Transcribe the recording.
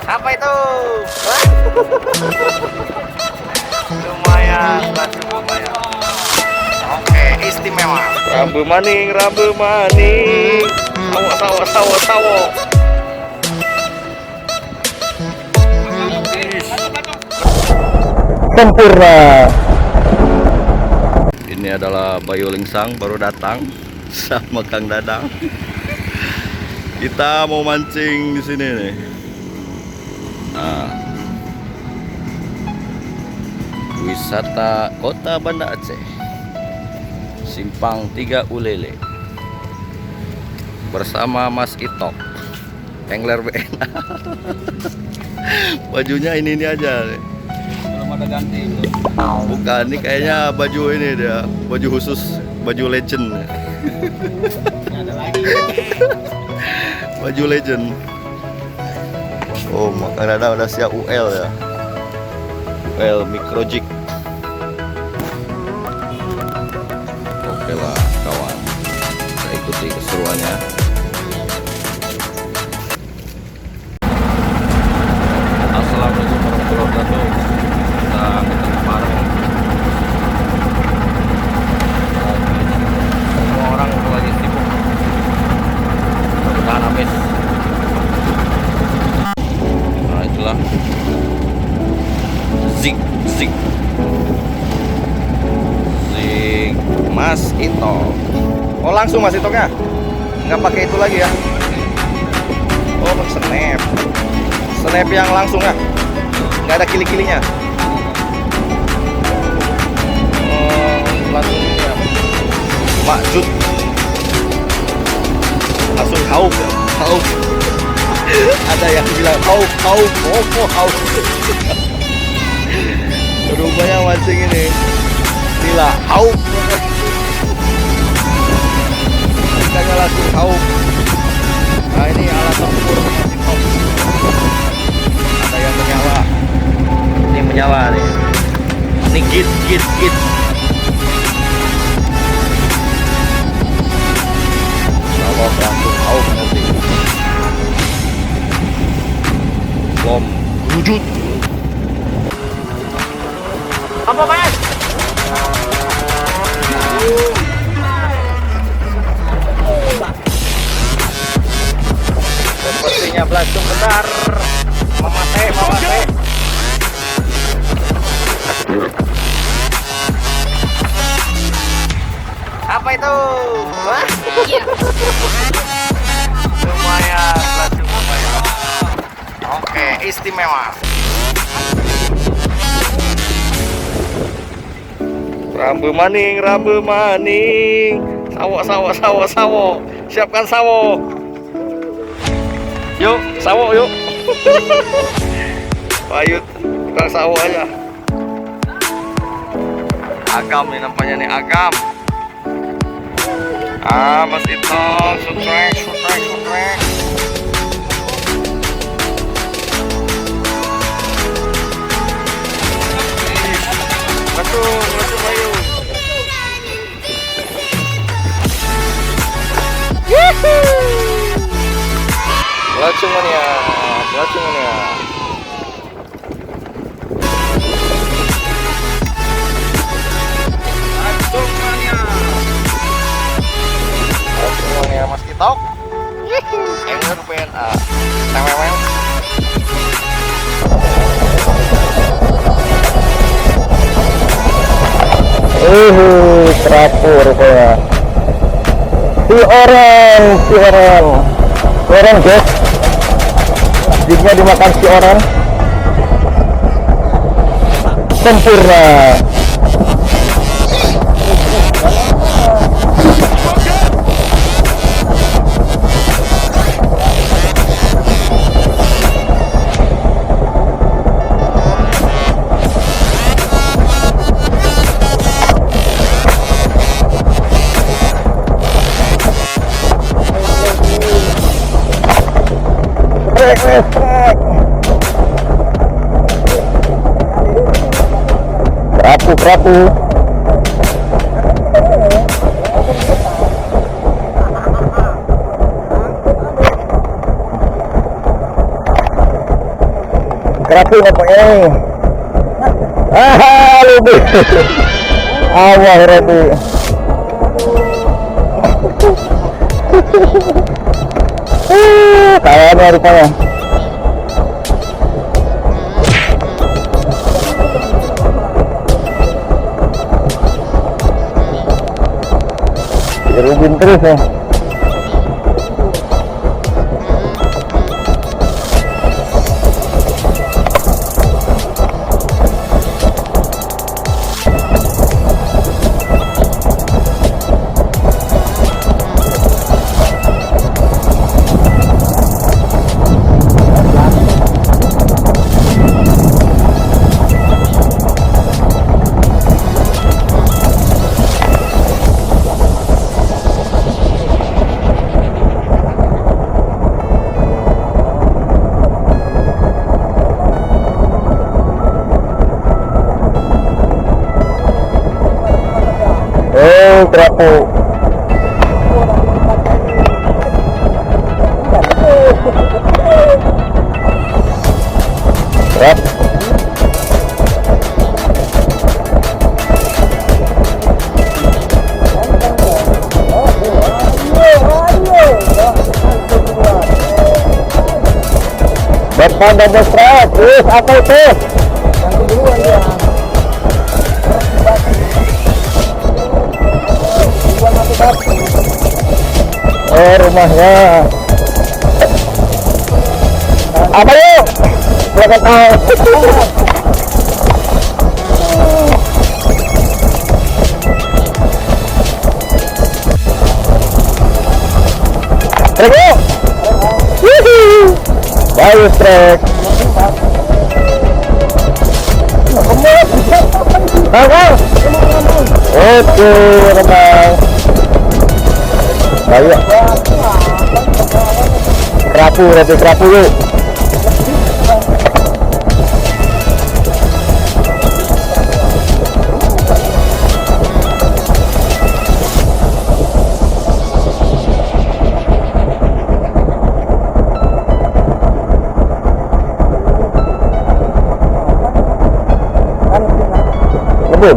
Apa itu? Hah? Lumayan, lumayan. Oke, istimewa. Rambu maning, rambu maning. Sawo, sawo, sawo, sawo. Sempurna. Ini adalah Bayu Lingsang baru datang sama Kang Dadang. Kita mau mancing di sini nih. Nah, wisata Kota Banda Aceh, Simpang 3 Ulele, bersama Mas Itok, angler BNA. Bajunya ini aja nih. Belum ada ganti. Bukan, ini kayaknya baju ini dia, baju khusus, baju legend. Ada lagi. Baju legend. Oh, makanya ada siap UL ya. UL Micro Jig. Oke lah kawan, kita ikuti keseruannya. Assalamualaikum warahmatullahi wabarakatuh. Kita ketemu bareng. Semua orang lagi sibuk. Mudah-mudahan habis. Nah itulah Zik Mas Itok. Oh langsung Mas Itoknya, nggak pakai itu lagi ya? Oh snap yang langsung ya, nggak ada kili-kilinya. Oh langsung ya, Makjud langsung hauk ya, hauk. Ada yang bilang hauk, hauk. Rupanya mancing ini nila hauk. Ikannya langsung hauk. Nah ini alat tempur mancing hauk. Ada yang menyala. Ini menyala nih. Ini git. Kalau langsung hauk nanti. Bom wujud. Apa Mas? Sepertinya belasung besar. Mamate. Apa itu? Hah? Lumayan, belasung lumayan. Oke, istimewa. Rambu maning. Sawo. Siapkan sawo. Yuk, sawo yuk. Payut, bukan sawo aja. Agam nih nampaknya nih, agam. Mas Itok, sutrek. Betul Bayu. Belacungannya. Belacungannya Mas Itok. Angler BNA. Tewewew. Teratur ya. Si orang guys. Jignya dimakan si orang. Sempurna. Kerapu. Kerapu nampaknya nih. Lebih. Awah Robi. Kayaknya rupanya. Dirubin terus ya. Kerapu. Kerap. Bapak double strap. Apa itu? Yang kedua dia. Oh, rumahnya. Apa yuk? Silakan tahu. Trek yuk. Bagus trek. Oke, renang. Bayu. Kerapu yuk. Lebih.